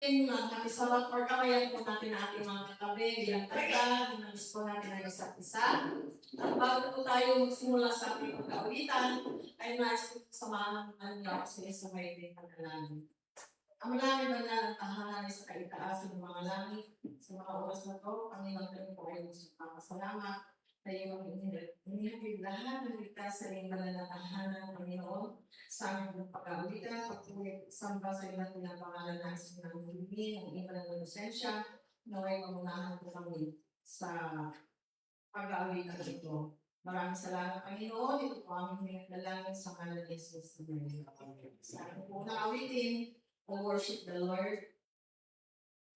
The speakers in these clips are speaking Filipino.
Nakisarap or kamayan po natin ang ating mga katabi, bilang kanta, dinamiss po natin ang isa't isa. At bago po tayo magsimula sa ating pag-awitan, ay nais po samahan ang niyo sa isang may din panalangin. Ang langit ba na ang tahanan sa kaitaas ng mga langit, sa mga oras na to, Panginoon kayo po ay gusto papasalamat na iyong inihagig lahat ng ligtas sa iyong mananatahanan, Panginoon, sa aming pag-awitan, pagtuloy samba sa iba't ibang pangalan ng sinanggugin, ang iba ng inosensya, naway mamunahan po kami sa pag-awitan ito. Maraming salamat, Panginoon. Ito po aming nalangin sa kanan ni Jesus. Sa ating po na awitin, we'll worship the Lord.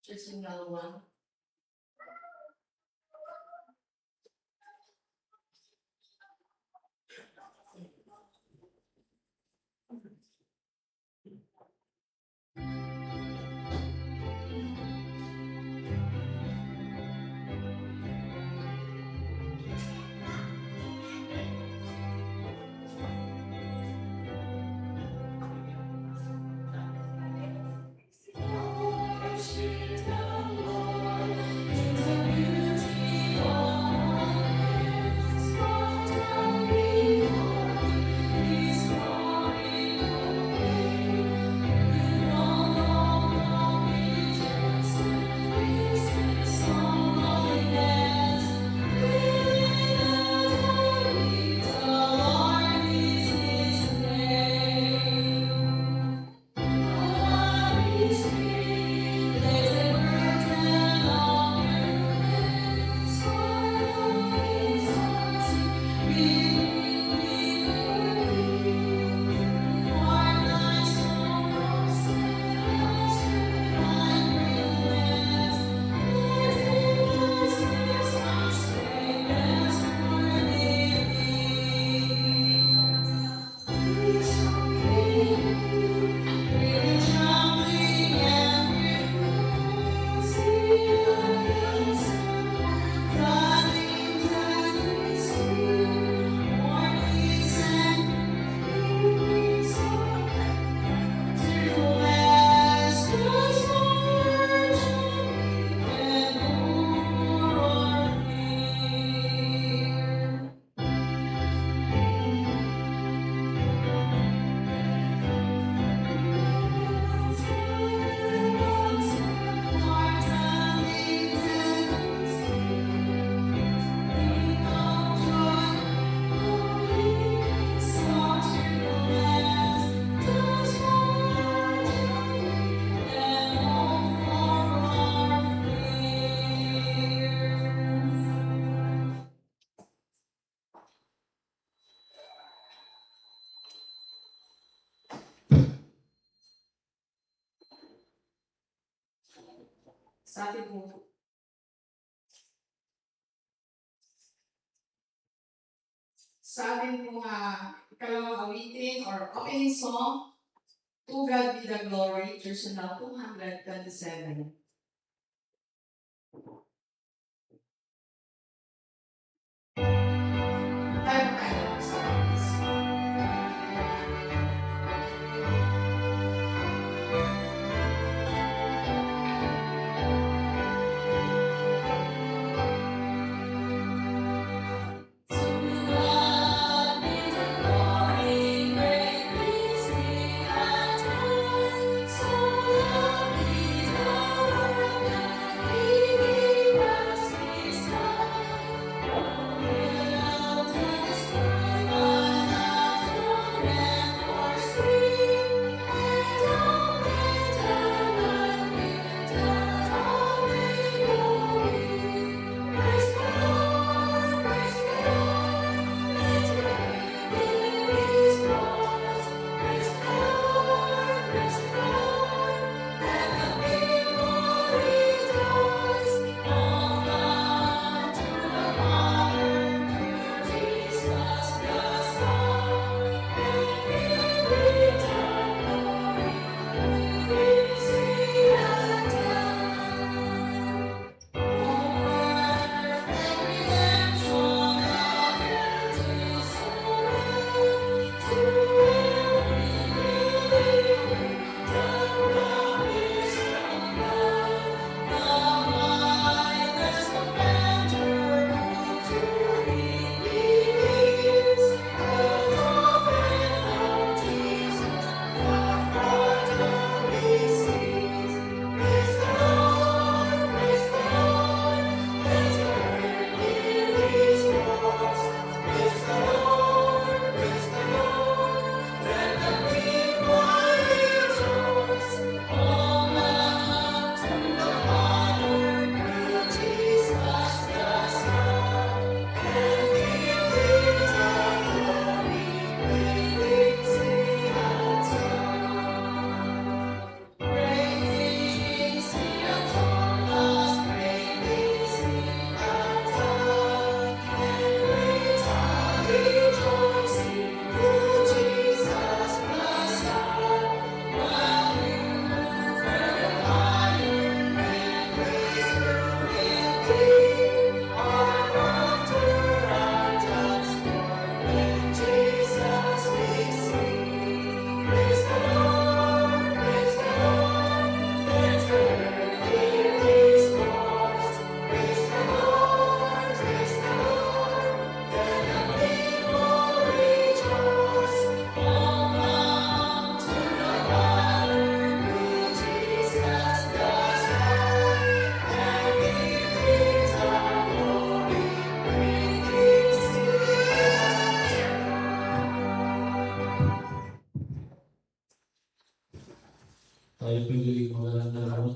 Church in Galawan. Sa ating pong ikalawang awitin or opening song, To God be the glory, personal 227.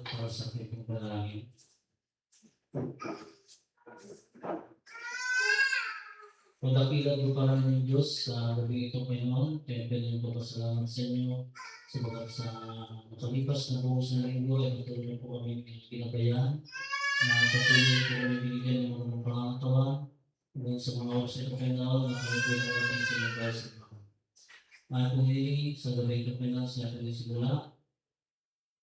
para sa ating panalangin. Pagdakilan ko para ng Diyos sa gabi ito, Panginoon, kaya pwede ko pasalamat sa inyo sabagat sa nakalipas na buong sa linggo ay patuloy po kami pinabayaan. Patuloy po kami binigyan ng mga pangangatawan hanggang sa mga oras ito, Panginoon, na kami po nakating sa inyong bahay sa mga. Mahal po hiling sa gabi ito, Panginoon, sa ating simula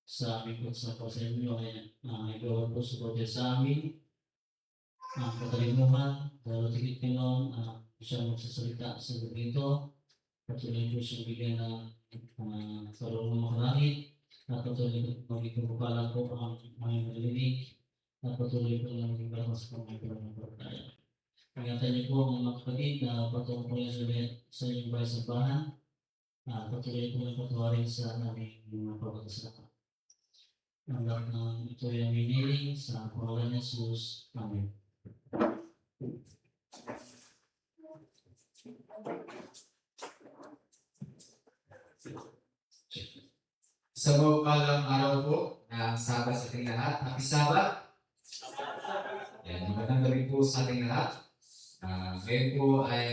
sa aming pagsapo sa inyo ay ikaw po suporte sa amin. Katalimuhan, dahil tigit ko noon, siya magsasalita sa gabi ito. Patuloy po siya bigyan ng karunong makalangit. At patuloy po magiging bukala po ang mga nalilig. At patuloy po lang maging balakas sa mga pagkakaya. Ingatan niyo po ang mga kapatid na patungo po sa inyong bahay sa bahan. Patuloy po lang patuwarin sa aming mga pagkakasama. Hanggang ito ay aminiling sa pangalan ni Jesus. Amen. Sa maupalang araw po ng Sabat sa ating lahat. Happy Sabat! Magandang gabi po sa ating lahat. Ngayon po ay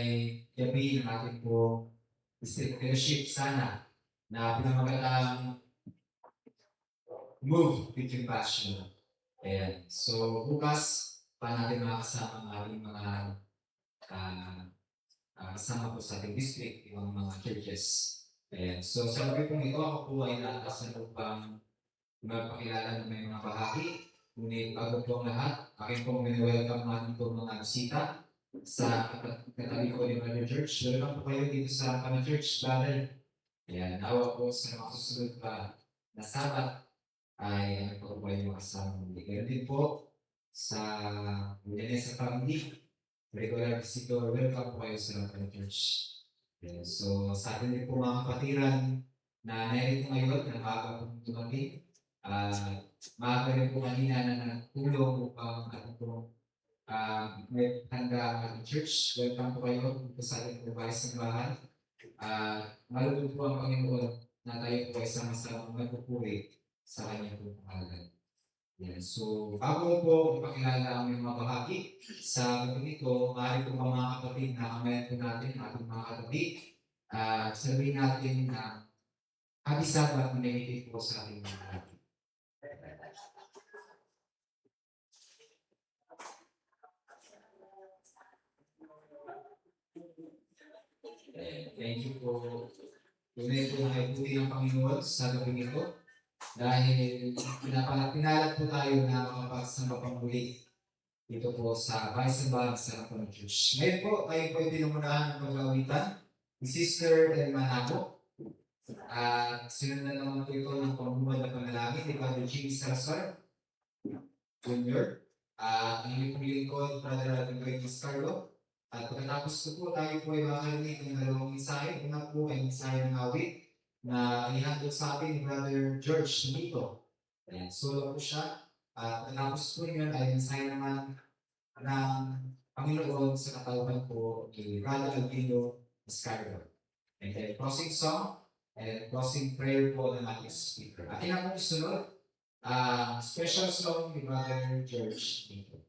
gabi ng ating po district fellowship sana na pinamagatang Move with Compassion. Ayan. So bukas pa natin makakasama ang ating mga kasama po sa ating district, yung mga churches. Ayan. So sa gabi pong ito, ako po ay nakasan upang magpakilala ng may mga bahagi. Ngunit bago po ang lahat, akin pong welcome natin po mga bisita sa katabi ko ni Brother Church. Welcome po kayo dito sa Pana Church, Brother. Ayan. Nawa po sa mga susunod pa na Sabat ay ano po yung makasama muli. Ngayon din po sa Milanesa Family, regular visitor, welcome po kayo sa Pana Church. Okay, so sa atin din po mga kapatiran na narito ngayon na maaga po tumating, maaga rin po kanina na nagtulong upang ating po may handa ang ating church. Welcome po kayo dito sa ating po bahay sa bahay. Malulog po ang Panginoon na tayo po ay sama-sama magpupuri sa kanyang pangalan. Yeah. So, bago po ipakilala ang mga bahagi sa gabi nito, maaari po mga kapatid na kamayan po natin ang ating mga kapatid. Sabihin natin na Happy Sabat na negative po sa ating mga kapatid. Thank you po. Tunay po na ibuti ng Panginoon sa gabi nito. Dahil pinalat po tayo na makapagsamba pang-muli dito po sa bahay sa Pana Church. Ngayon po, tayo po ay pinumunahan ng pag-awitan ni Sister Elma Nago. At sinundan naman po ito ng pamumad na panalangin ni Brother Jimmy Salazar Jr. Ang inyong lingkod, Brother Alvin Mascarlo. At pagkatapos po tayo po ay makarinig ng dalawang mensahe. Una po ay mensahe ng awit na inihandog sa atin ni Brother George Nito. Ayan, solo po siya. Pagkatapos po niyan ay mensahe naman ng Panginoon sa katawan po ni Brother Albino Mascarlo. And then closing song and closing prayer po ng ating speaker. Atin na po sunod, special song ni Brother George Nito.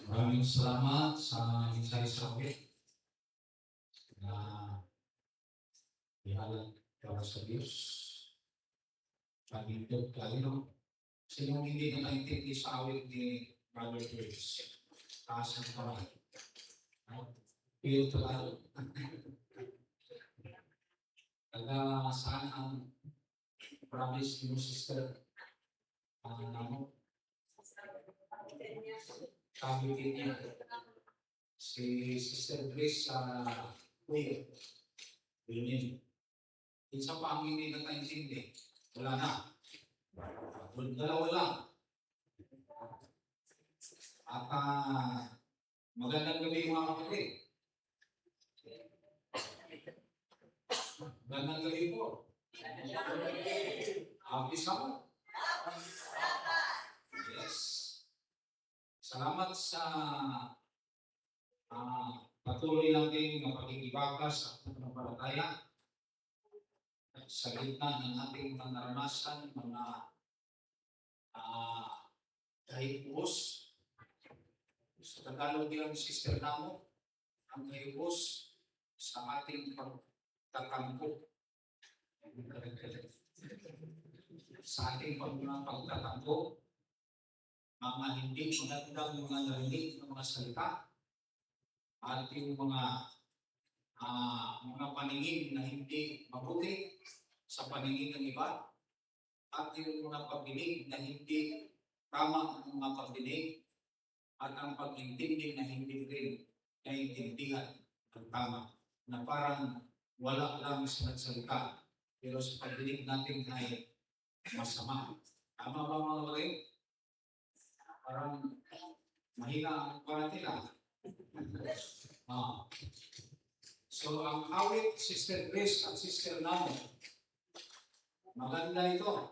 Maraming salamat sa mensahe sa amin na ihalag para sa Diyos. Pagintog tayo. Sinong hindi na naintindi sa awit ni Brother Chris? Taas ang kamay. Feel talaga. Taga saan ang promise mo, sister? Namo? Kami din si Sister Grace sa Kuya. Yun. Isa pa ang hindi nakaintindi. Wala na. Dalawa lang. At magandang gabi mga kapatid. Magandang gabi po. Happy Sabbath. Yes. Salamat sa patuloy nating pagkikibaka sa pananampalataya sa gitna ng ating mga naranasan, mga kahipos. Sa Tagalog yung sister namo, ang kahipos sa ating pagtatampo. Sa ating pagtatampo, mga hindi magandang mga narinig ng mga salita at yung mga paningin na hindi mabuti sa paningin ng iba at yung mga pagdinig na hindi tama ang mga pagdinig at ang pag-intindi na hindi rin naiintindihan ng tama na parang wala lang sa nagsalita pero sa pagdinig natin ay masama. Tama ba mga kapatid? Parang mahina ang nila. So ang awit, Sister Grace at Sister Namo, maganda ito.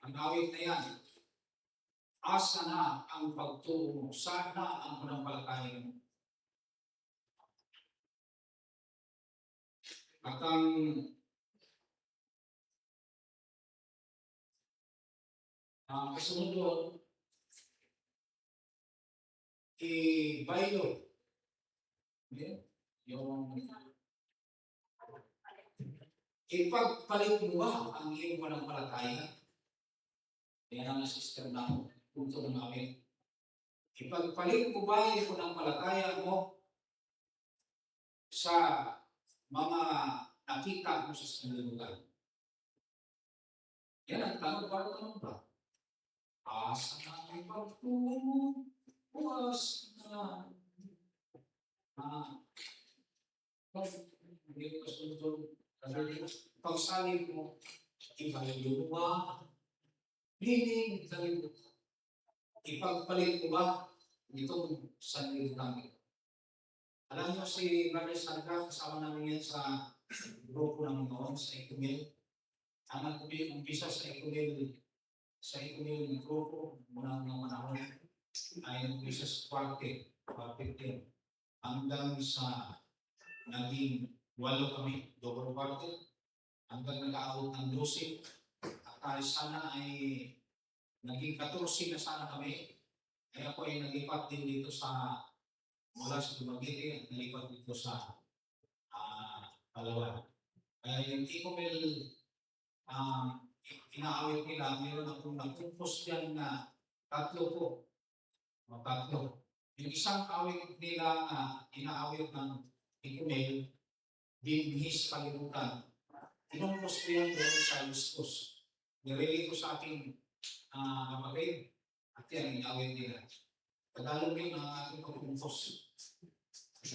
Ang awit na yan. Asa na ang pagtuo mo? Sana ang pananampalataya mo? At ang kasunod doon, i-bayo. Yung ipagpalit mo ba ang iyong pananampalataya? Yan ang sister na punto ng amin. Ipagpalit mo ba yung pananampalataya mo sa mga nakita mo sa sanlibutan? Yan ang tanong, parang tanong ba? Asa na ang pagtuo? Bukas na. Pagsalit mo, ibayo mo ba? Linig, salit mo. Ipagpalit mo ba itong sanlibutan? Alam mo si Brother Sandra, kasama namin yan sa grupo ng noon sa Ikumil. Ang nag-umpisa sa Ikumil ng grupo muna ng manahon. ay umpisa sa quartet din. Hanggang sa naging 8 kami, double quartet, hanggang nag-aabot ng 12. At tayo sana ay naging 14 na sana kami. Kaya ako ay nalipat din dito sa mula sa Dumaguete at nalipat dito sa Palawan. Kaya yung Ecomel inaawit nila, meron akong nag-compose dyan na 3 po. O 3. Yung isang awit nila na inaawit ng Ecomel, Binhis Kalimutan. Inumpos ko yan doon sa Luscos. Nirelate ko sa aking kapatid at yan, inawit nila. Tagalog yun ang ating pag-compose.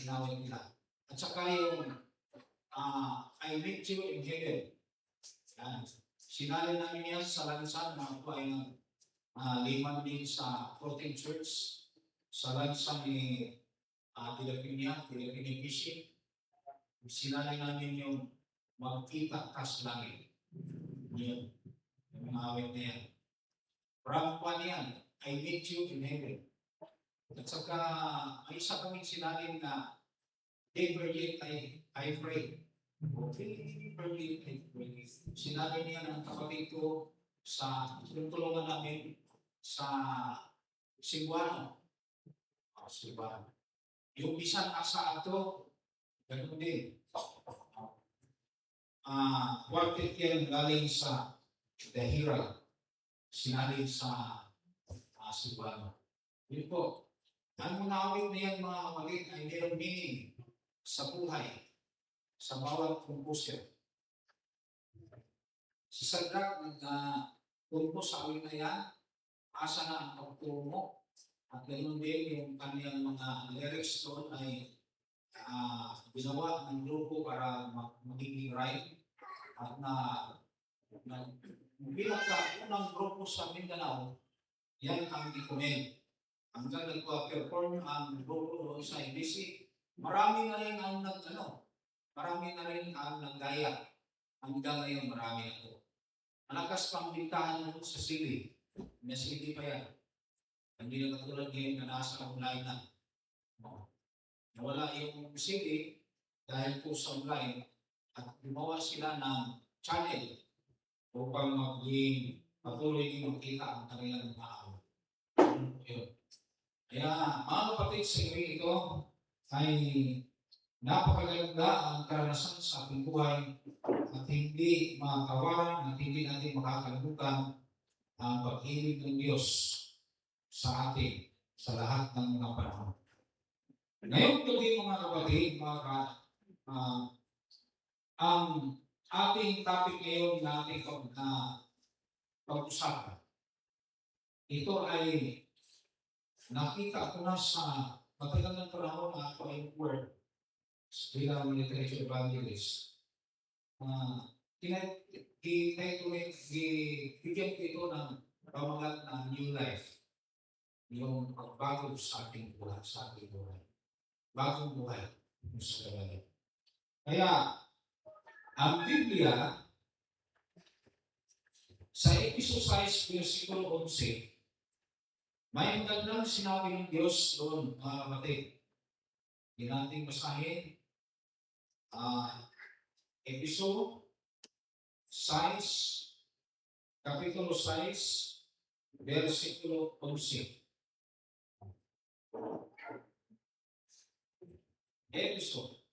Inawit nila. At saka yung I Meet You in Heaven. Yan. Sinali namin yan sa Lansan, mga po ay liman din sa 14 Church. Sa Lansan ni Pilipina Fishing. Sinali namin yung magkita kas langit. Yun. Yung mga awit na yan. Rampan yan, I Meet You in Heaven. At saka may isa kaming sinalin na Never Yet I Pray. Never Yet I Pray. Sinalin niya ng kapatid ko sa tulungan namin sa Cebuano. Cebuano. Yung isang asa ato, ganun din. Quartet yan galing sa Dahira. Sinalin sa Cebuano. Yun po. Ang mga awit na yan mga kapatid ay mayroong meaning sa buhay, sa bawat composer. Si Sadrak nag-compose sa awit na yan, asa na ang pagtungo, at ganoon din yung kanyang mga lyrics doon ay ginawa ng grupo para magiging rhyme at bilang unang grupo sa Mindanao, yan ang Ecomel. Hanggang nagpa-perform ang grupo doon sa NBC, marami na rin ang naggaya. Hanggang ngayon marami na ito. Malakas pang bintahan na sa CD. May CD pa yan. Hindi na katulad ngayon na nasa online na. Nawala yung CD dahil po sa online at gumawa sila ng channel upang maging patuloy din makita ang kanilang tao. Kaya mga kapatid, sa gabi ito ay napakaganda ang karanasan sa ating buhay at hindi makakawalan at hindi natin makakalimutan ang pag-ibig ng Diyos sa atin sa lahat ng mga panahon. Ngayon gabi mga kapatid, ang ating topic ngayon na ating pag-usapan, ito ay nakita ko na sa matagal ng panahon na ako ay work bilang literature evangelist. Bigyan ko ito ng pamagat na new life. Yung pagbago sa ating buhay, bagong buhay. Kaya, ang Biblia, sa Episode 6, versikulo 11, may magandang sinabi ng Diyos doon, mga kapatid. Hindi natin basahin. Episode 6, Kapitulo 6, versikulo 11. Episode.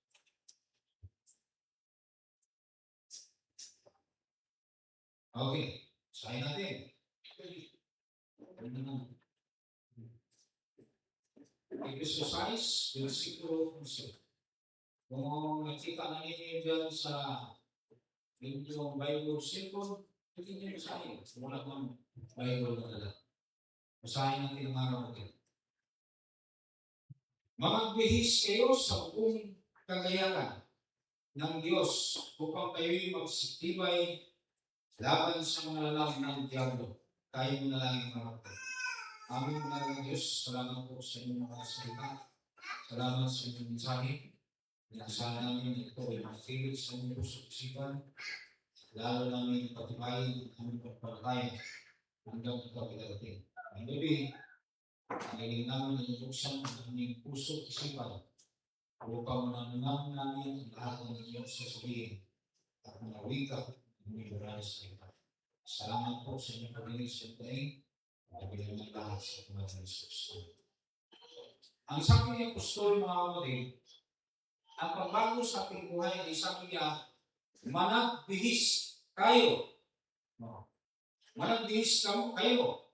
Okay, sahin natin. Episode 6, versikulo 11. Kung nakita na ninyo dyan sa inyong Bible Simple, hindi nyo basahin. Wala kang Bible na dala. Basahin natin ang araw natin. Magbihis kayo sa buong kagayahan ng Diyos upang kayo'y magsitibay laban sa mga lalang ng diablo. Tayo na lang yung maratay. Aming mga Diyos, salamat po sa inyong mga salita. Salamat sa inyong mensahe. Inasahan namin ito ay makikilig sa inyong puso-isipan. Lalo namin patibayin ang aming pagpapatayan hanggang ito pinarating. Ang gabi, ang Panginoon namin na ibuksan ang aming puso at isipan upang mananaman namin ang lahat ng inyong sasabihin at mga wika ng liberal sa iba. Salamat po sa inyong pagiging sintayin at bilang ng lahat sa Panginoon Jesus. Ang sabi ni Apostol, mga kapatid, ang pagbago sa ating buhay ay sabi niya, managbihis kayo. Managbihis kayo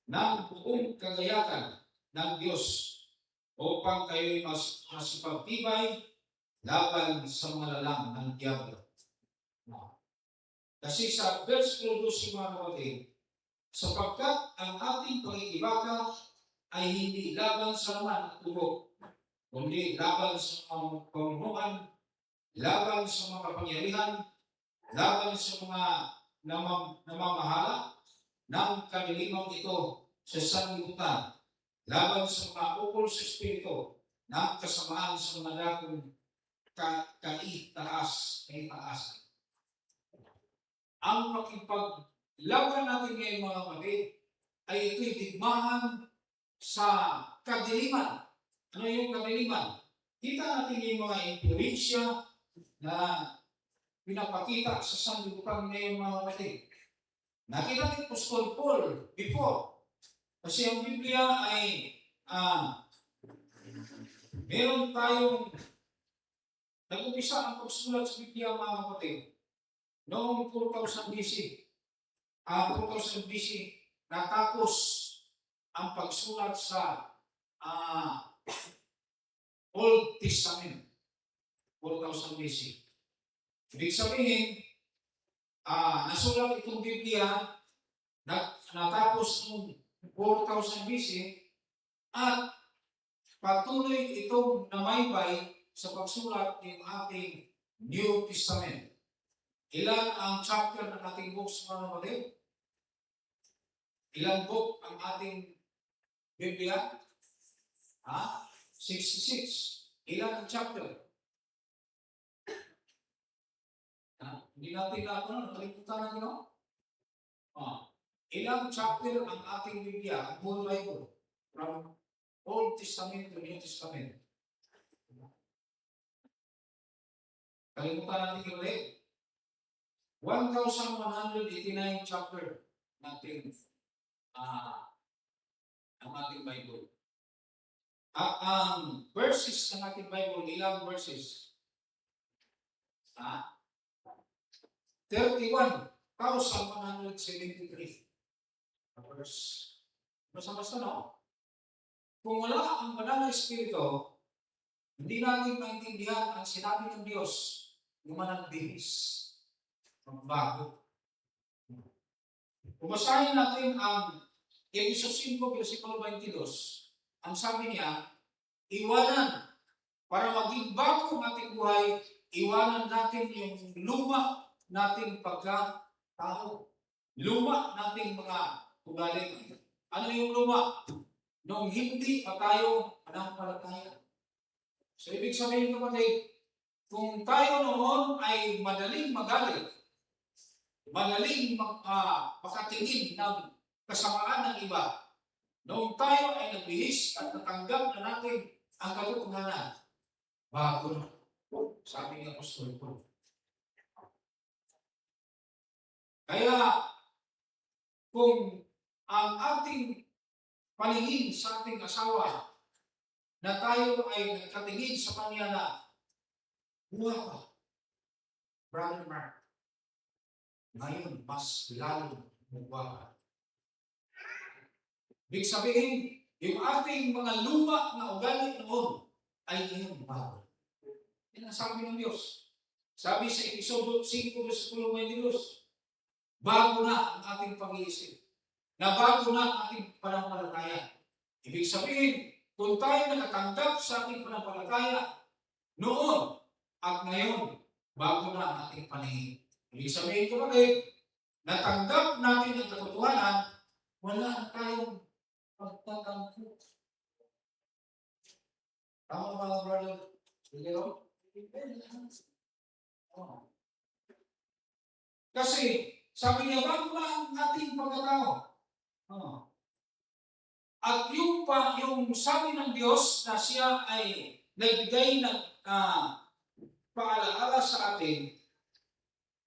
ng buong kagayakan ng Diyos upang kayo'y masipagtibay laban sa mga lalang ng Diablo. Kasi sa verse 12, mga kapatid, sapagkat ang ating pangingibaka ay hindi laban sa laman at tubo, kundi laban sa mga pamumuhan, laban sa mga kapangyarihan, laban sa mga namamahala ng kanilimang ito sa sanlibutan, laban sa mga ukol sa Espiritu, ng kasamaan sa mga dakong kaitaasan. Ang makipaglaban natin ngayon, mga kapatid, ay ito'y digmaan sa kadiliman. Ano yung kadiliman? Kita natin yung mga influensya na pinapakita sa sanlibutan ngayon, mga kapatid. Nakita ni Apostol Paul before. Kasi ang Biblia ay meron tayong nag-umpisa ang pagsulat sa Biblia, mga kapatid. Noong 2000 BC, 2000 BC, natapos ang pagsulat sa Old Testament, 4000 BC. Ibig sabihin, nasulat itong Biblia natapos noong 4000 BC at patuloy itong namaybay sa pagsulat ng ating New Testament. Ilan ang chapter ng ating books, mga kapatid? Ilang book ang ating Biblia? 66. Ilan ang chapter? Hindi natin nakalimutan natin, no? Ilang chapter ang ating Biblia, ang whole Bible, from Old Testament to New Testament? Kalimutan natin yung ulit. 1,189 chapter natin ang ating Bible. At ang verses ng ating Bible, ilang verses? 31,173 verse. Basta-basta, no? Kung wala ang banal na Espiritu, hindi natin maintindihan ang sinabi ng Diyos ng managbihis, magbago. Pumasahin natin ang Efesos 5, versikulo 22. Ang sabi niya, iwanan, para maging bago ang ating buhay, iwanan natin yung luma nating pagkatao. Luma nating mga ugali. Ano yung luma? Nung hindi pa tayo panampalataya. So, ibig sabihin, kapatid, kung tayo noon ay madaling magalit, madaling makatingin ng kasamaan ng iba, noong tayo ay nagbihis at natanggap na natin ang katotohanan, bago na. Sabi ni Apostol Paul. Kaya, kung ang ating paningin sa ating asawa na tayo ay nagkatingin sa kanya na buha, Brother Mark, ngayon mas lalo buha. Ibig sabihin, yung ating mga luma na ugali noon ay ngayon bago. Yan ang sabi ng Diyos. Sabi sa Episodio 5, versikulo 22, bago na ang ating pag-iisip. Na bago na ang ating panampalataya. Ibig sabihin, kung tayo nakatanggap sa ating panampalataya noon at ngayon, bago na ang ating paningin. Ibig sabihin, kapatid, natanggap natin ang katotohanan, wala na tayong pagtatampo. Tama mga brother? Hindi ro? Kasi, sabi niya, bago na ang ating pagkatao. At yung sabi ng Diyos na siya ay nagbigay ng paalaala sa atin,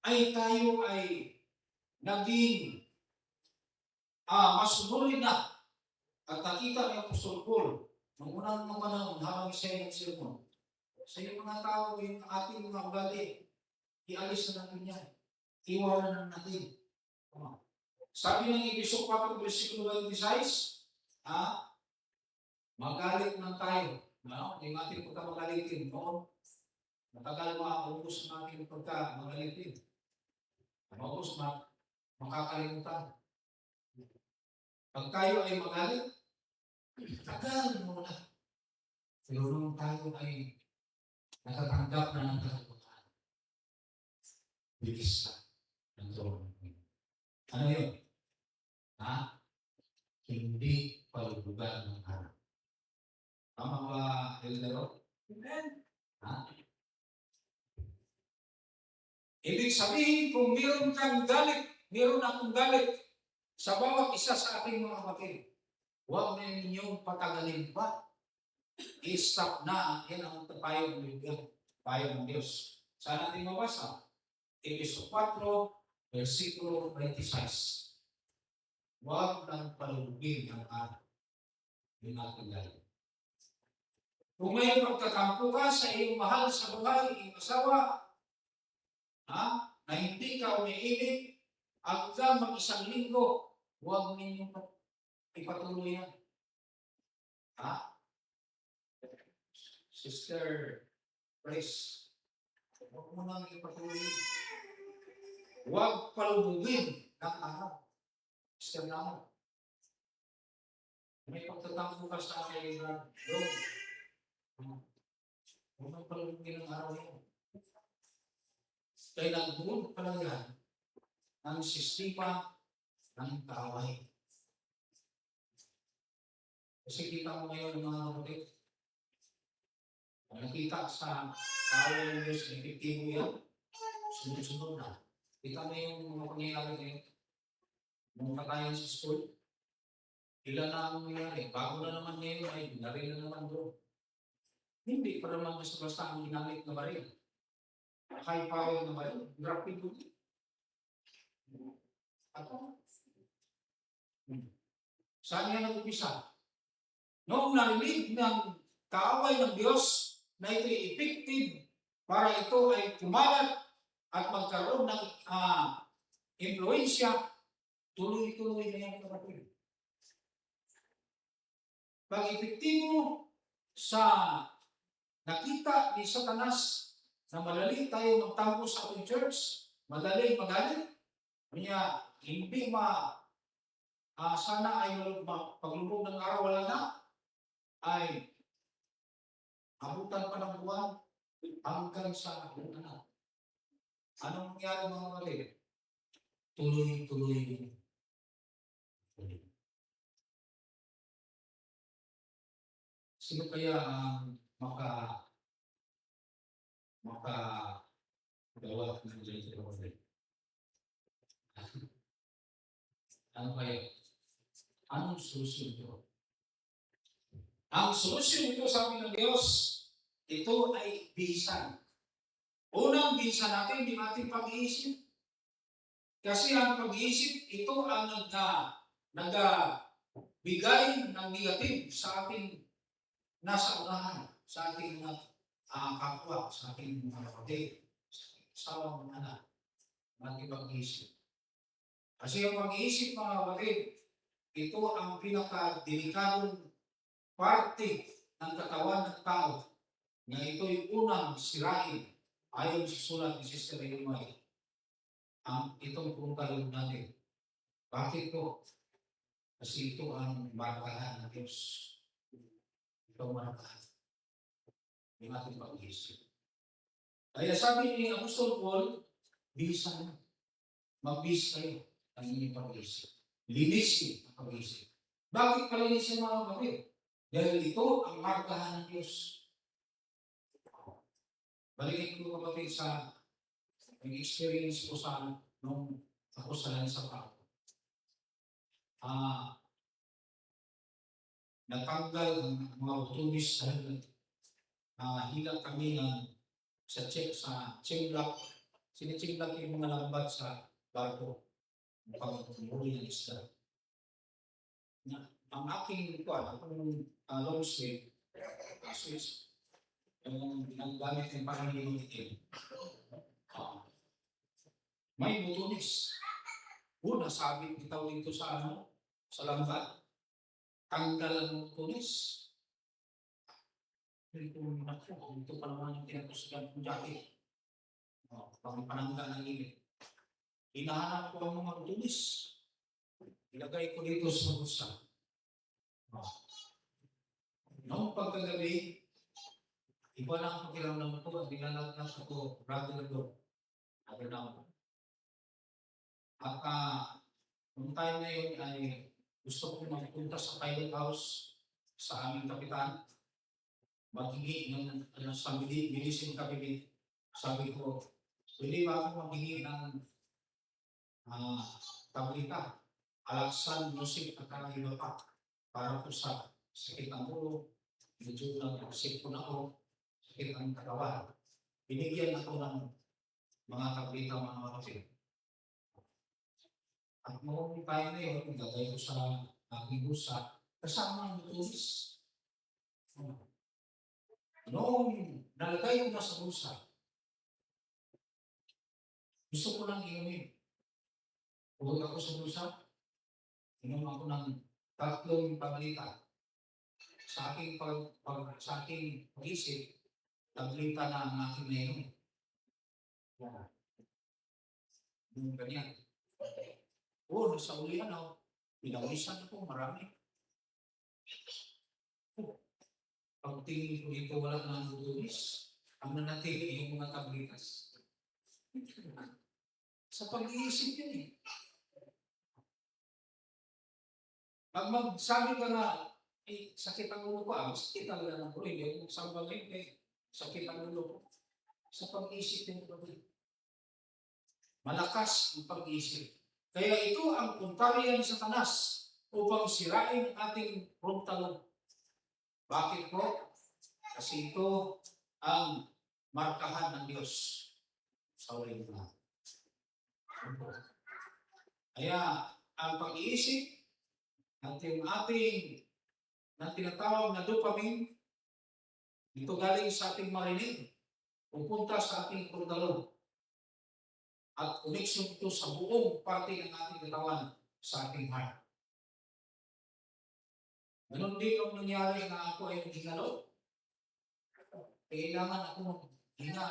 ay tayo ay naging masunurin na. At nakita ni Apostol Paul, nung unang mga panahon, habang siya ng sermon, sa iyo mga tao, yung ating mga ugali, ialis na natin yan. Iwanan na natin. Sabi ng Efeso 4, versikulo 26, magalit lang tayo. Yung ating pagkamagalitin, no? Matagal maubos ang ating pagkamagalitin. Maubos, makakalimutan. Pag tayo ay magalit, tagal muna. Pero nung tayo ay nakatanggap na ng kalimutan, bilis na ng trono. Ano yun? Hindi palubugan ng araw. Tama ba, Eldero? Amen. Ibig sabihin, kung meron kang galit, meron akong galit sa bawat isa sa ating mga kapatid, huwag na ninyong patagalin pa. I-stop na. Yan ang payo ng Diyos. Saan natin mabasa? Efeso 4, versikulo 26. Huwag nang palubugin ang araw. Yung ating galit. Kung may pagkakampo ka sa iyong mahal sa buhay, iyong asawa, na hindi ka umiibig, hanggang mag-isang linggo, huwag ninyong ipatuloy yan. Sister Grace, huwag mo nang ipatuloy. Huwag palubugin ng araw. Sister Namo, may pagtatampo ka sa akin, Lord. Huwag mo palubugin ng araw yun. Kaya nagbuod pa lang yan ng sistema ng kaaway. Kasi kita mo ngayon mga kapatid, nakita sa kaaway ng Diyos, epektibo yan, sunod-sunod na. Kita mo yung mga pangyayari ngayon, mga patayan sa school, ilan na ang nangyayari, bago na naman ngayon ay binaril na naman doon. Hindi pa naman basta ang ginamit na baril. High power na baril, grabe doon. Saan yan nag-upisa? Noong narinig ng kaaway ng Diyos na ito'y effective para ito ay kumalat at magkaroon ng impluensya, tuloy-tuloy na yan kapatid. Pag epektibo sa nakita ni Satanas na madali tayo magtampo sa ating church, madali magalit, kanya hindi sana ay paglubog ng araw wala na, ay abutan pa ng buwan hanggang sa na. Anong nangyari mga kapatid? Tuloy-tuloy. Sino kaya ang makagawa ng ganito kapatid? Ano kaya? Anong solusyon ito? Ang solusyon ito, sabi ng Diyos, ito ay bisan. Unang bisan natin, di natin pag-iisip. Kasi ang pag-iisip, ito ang nagbigay ng negative sa ating nasa unahan, sa ating mga kapwa, sa ating mga kapatid, sa mga anak, natin pag-iisip. Kasi ang pag-iisip mga kapatid, ito ang pinaka-delikadong parte ng katawan ng tao na ito'y unang sirain ayon sa sulat ni Sister Ilmay. Itong puntalog natin. Bakit po? Kasi ito ang markahan ng Diyos. Ito ang markahan. Hindi natin pag-iisip. Kaya sabi ni Apostol Paul, bisan. Magbis kayo ang inyong pag-iisip. Linisin ang pag-iisip. Bakit palinisin mga kapatid? Dahil ito ang markahan ng Diyos. Balikin ko kapatid sa experience ko nung ako sa Lansang Pao. natanggal ang mga tulis dahil hilang kami sa chimlak. Sinichimlak yung mga lambat sa barko upang huli ng isda. Ang aking akong long sleeve, yung gamit ng Panginoon itim, may butulis. Sabit bitaw dito sa sa lambat. Tanggal ang butulis. Ito pa naman yung pinagkusugan kong jacket. Panangga ng init. Hinahanap ko ang mga butulis. Ilagay ko dito sa bulsa. Noong pagkagabi, iba na ang pakiramdam ko. Binalagnas ako, brother Lord. Sabi na ako. At nung time na yun ay gusto ko magpunta sa pilot house sa aming kapitan. Maghingi ng sa bilisin kabinit. Sabi ko, pwede ba ako maghingi ng tablita, alaksan, musik at iba pa para po sa sakit ng ulo, medyo nag-sip ko na ako, sakit ng katawan. Binigyan ako ng mga tablita, mga kapatid. At noong tayo na yun, nagagay ko sa aking busa, kasama ang butulis. Noong nalagay ko na sa busa, gusto ko lang inumin. Huwag ako sa bulsa, inom ako ng 3 tablita. Sa aking pag-isip, tablita na ang aking nainom. Yung ganyan. Nasa ulihan ako. Pinawisan ako, marami. Pagtingin ko dito, wala nang butulis. Ang nanatili yung mga tablitas. Sa pag-iisip yun eh. Pag magsabi ka na, sakit ang ulo ko, sakit talaga ng ulo. Hindi yung isang bagay, sakit ang ulo ko. Sa pag-iisip yung bagay. Malakas ang pag-iisip. Kaya ito ang puntarya ni Satanas upang sirain ating frontal. Bakit po? Kasi ito ang markahan ng Diyos sa uling na. Kaya ang pag-iisip at yung ating na tinatawag na dopamine, ito galing sa ating marinig, pupunta sa ating frontal. At connection ito sa buong parte ng ating katawan sa ating heart. Ganon din ang nangyari na ako ay naghingalo. Kailangan ako maghinga.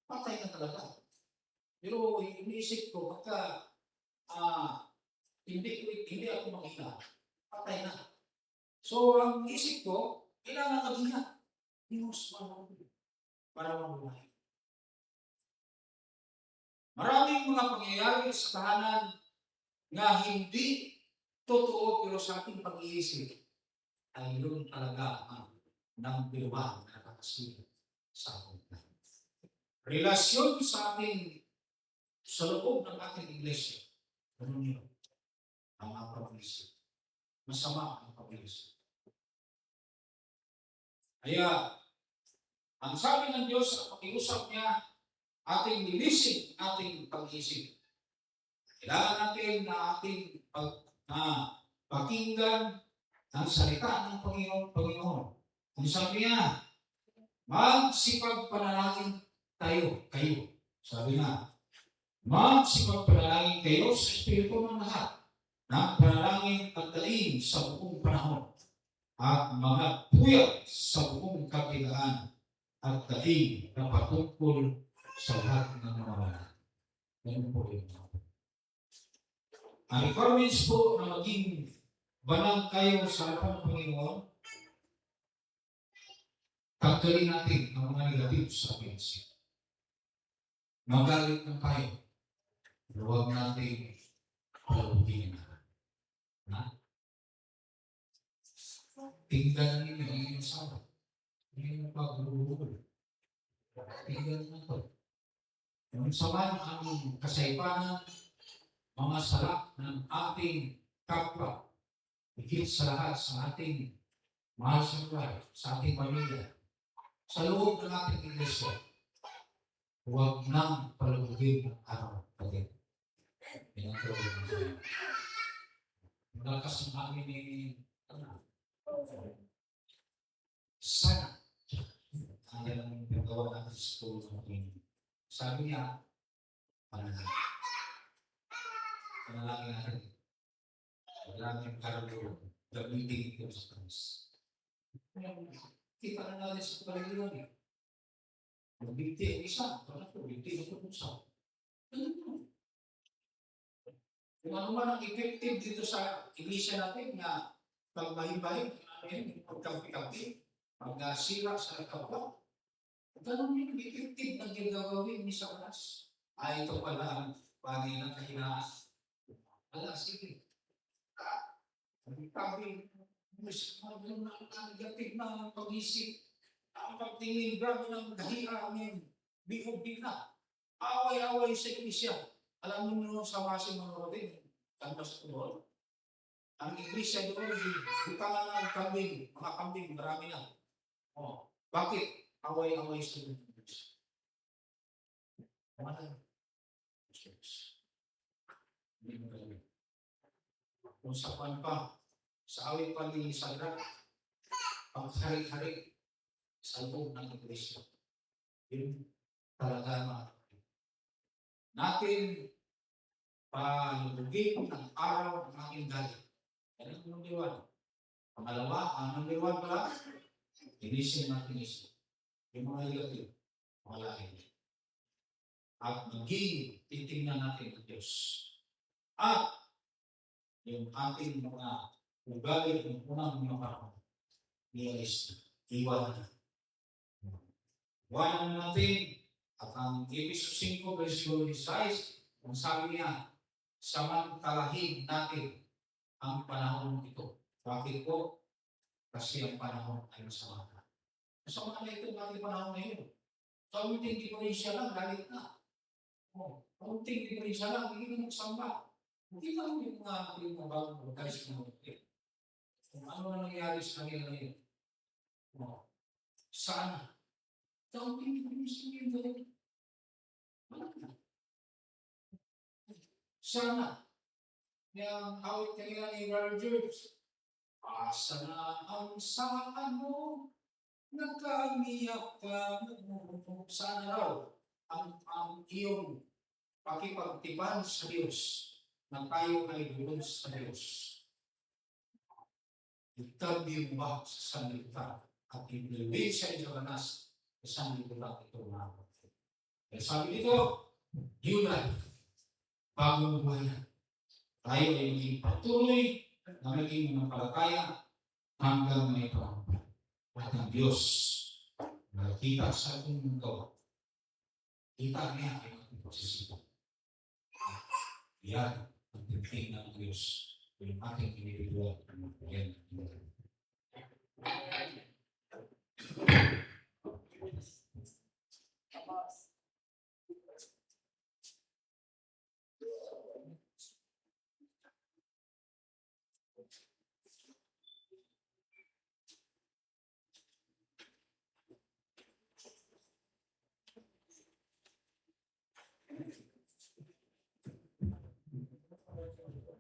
Patay na talaga. Pero iniisip ko, pagka hindi ako maghinga, patay na. So, ang isip ko, kailangan maghinga. Diyos, para mabuhay. Maraming mga pangyayari sa tahanan na hindi totoo pero sa ating pag-iisip ay yun talaga ang nangbiruan na nakakasilip sa ating relasyon sa ating sa loob ng ating iglesia. Ganun yun. Ang pag-iisip. Masama ang pag-iisip. Kaya, ang sabi ng Diyos sa pag-iusap niya, ating linisin ating pag-iisip. Kailangan natin na ating pakinggan ang salita ng Panginoon. Kung sabi niya, magsipagpanalangin kayo. Sabi na, magsipagpanalangin kayo sa Espiritu ng lahat. Na panalangin at dalhin sa buong panahon. At mga puyat sa buong kapilaan at dalhin na patungkol sa lahat ng mga banal. Ganun po yun. Ang requirements po na maging banal kayo sa harapan ng Panginoon, tanggalin natin ang mga negative sa agency. Magalit na tayo. Huwag natin palugin na. Tingnan ninyo ang inyong asawa. Hindi mo pag-uulol. Tingnan na ito. Yung saman ang kasaypanan, mga salak ng ating kapwa higit sa lahat sa ating mahal sa buhay, sa ating pamilya, sa loob ng ating iglesia, huwag nang palugugin ang araw pati. Yan ang tawag ng malakas ang amin ni sana ang ganang nagawa natin sa school natin. Sabi niya, panalangin. Panalangin natin. Panalangin karalo, gamitin ito sa Diyos. Kita na natin sa paliwan eh. Magbigti ang isa, parang po, bigti ang isa. Kung ano man ang effective dito sa iglesia natin na pagbahi-bahi, pagkapi-kapi, pag-sira sa kapwa, ganun yung effective na ginagawin ni Satanas. Ay, ito pala ang bagay ng kahinaan. Wala, sige. Tabi, mas magandang na negative na pag-isip, ang pagtingin, grabe ng dahira ng bihog-big na. Away-away sa iglesia. Alam mo sa base mga kapatid, tanpa sa tuloy. Ang iglesia doon, bukangan ng kambing, mga kambing, marami na. Oh, bakit? Away-away sa iglesia. Ano? Kung saan pa, sa awit pa ni Sadra, paghari-hari sa loob ng iglesia. Yun talaga mga natin palugugin ng araw ng aking galing. Yan ang number 1. Pangalawa, ang number 1 pala, inisin natin isin. Yung mga negative, mga lain. At maging titingnan natin ang Diyos. At yung ating mga ugali ng unang mga panahon, niyalis na, iwan na. Iwanan natin at ang Episod 5, versikulo 16, ang sabi niya, samantalahin natin ang panahon ito. Bakit po? Kasi ang panahon ay masama na. Masama na ito, bakit panahon na yun? Kaunting diferensya lang, galit na. Kaunting diferensya lang, hindi na magsamba. Hindi lang yung mga bagong guys na mga kung ano na nangyari sa kanila ngayon. Sana. Kaunting diferensya lang. Sana. Yung awit kanina ni Brother George. Asa na ang saan mo, nagkamiyak ka mo. Sana raw ang iyong pakipagtipan sa Diyos na tayo ay doon sa Diyos. Itabi mo ba sa sanlibutan at ibigay sa Satanas sa sanlibutan ito na. Kaya sabi dito, new life, bagong buhay na. Tayo ay maging patuloy na maging manampalataya hanggang may panahon. At ang Diyos nakita sa ating mundo, kita niya ay ating posisyon. Yan ang tinig ng Diyos, yung ating individual ng yan.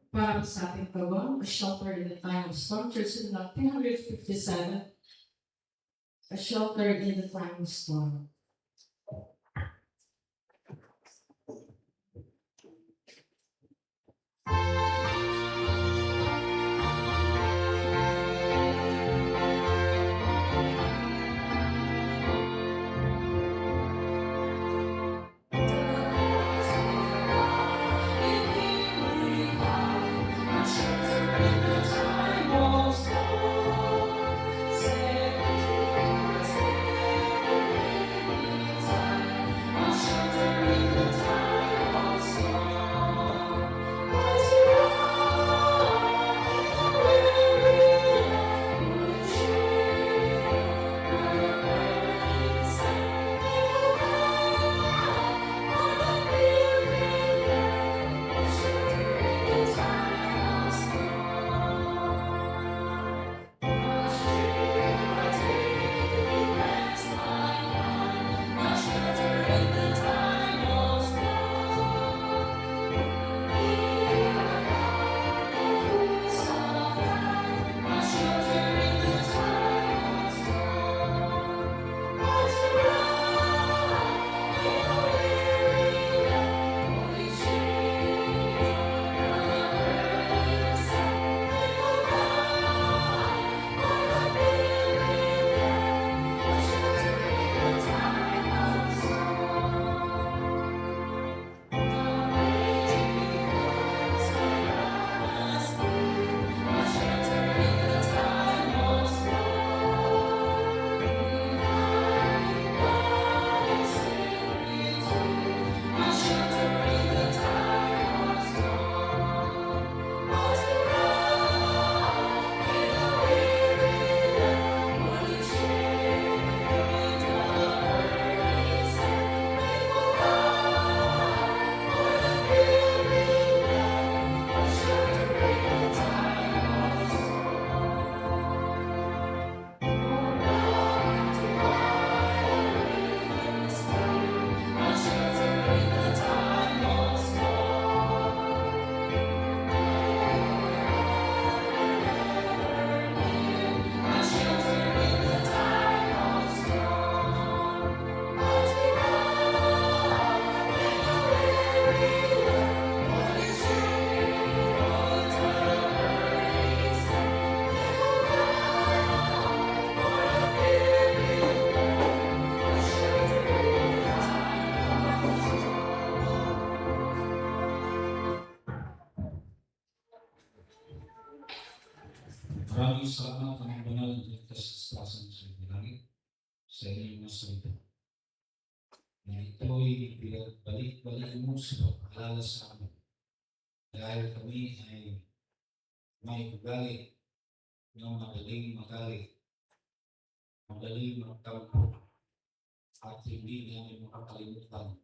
Para sa ating program, A Shelter in the Time of Storm, Church in 357, A Shelter in the Time of Storm. Maraming salamat ang banal na kasaspasan sa langit sa inyong mga salita. Na ito'y balik-balik mo sa pagkakala sa amin. Dahil kami ay may ugali ng madaling magalit, madaling magtampo, at hindi namin makakalimutan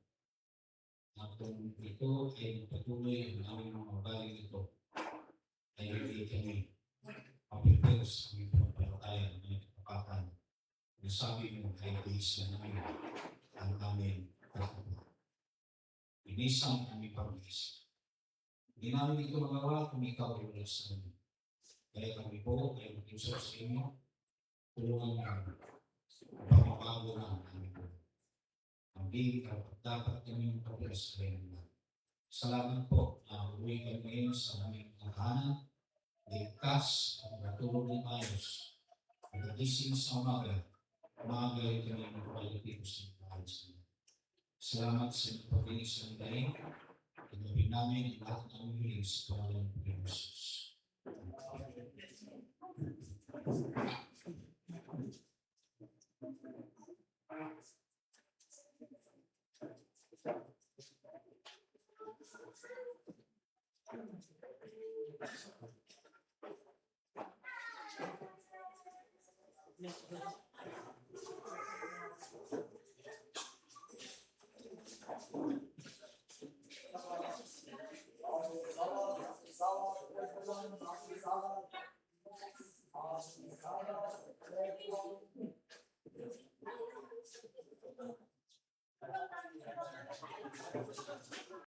na kung ito ay patuloy ang aming mga baling ito, ay hindi kami mapipil sa aming pagpapatayan ng kapatan. Ang sabi mo ay bisa namin ang aming kapatan. Inisan ang aming pag-isa. Hindi namin ito magawa kung ikaw ay wala sa amin. Kaya kami po ay mag-usap sa inyo, tulungan namin upang mabago na ang aming buhay. Hindi dapat kami magpapila sa inyo. Salamat po na uwi kami ngayon sa aming tahanan, ligtas at matulog ng ayos. Pagdagising sa umaga ay kami magpapalipin sa inyo. Salamat sa inyong pagdinig sa aming dahin. Tinapin namin ang lahat ng aming hiling sa pangalan ng Jesus. Yes,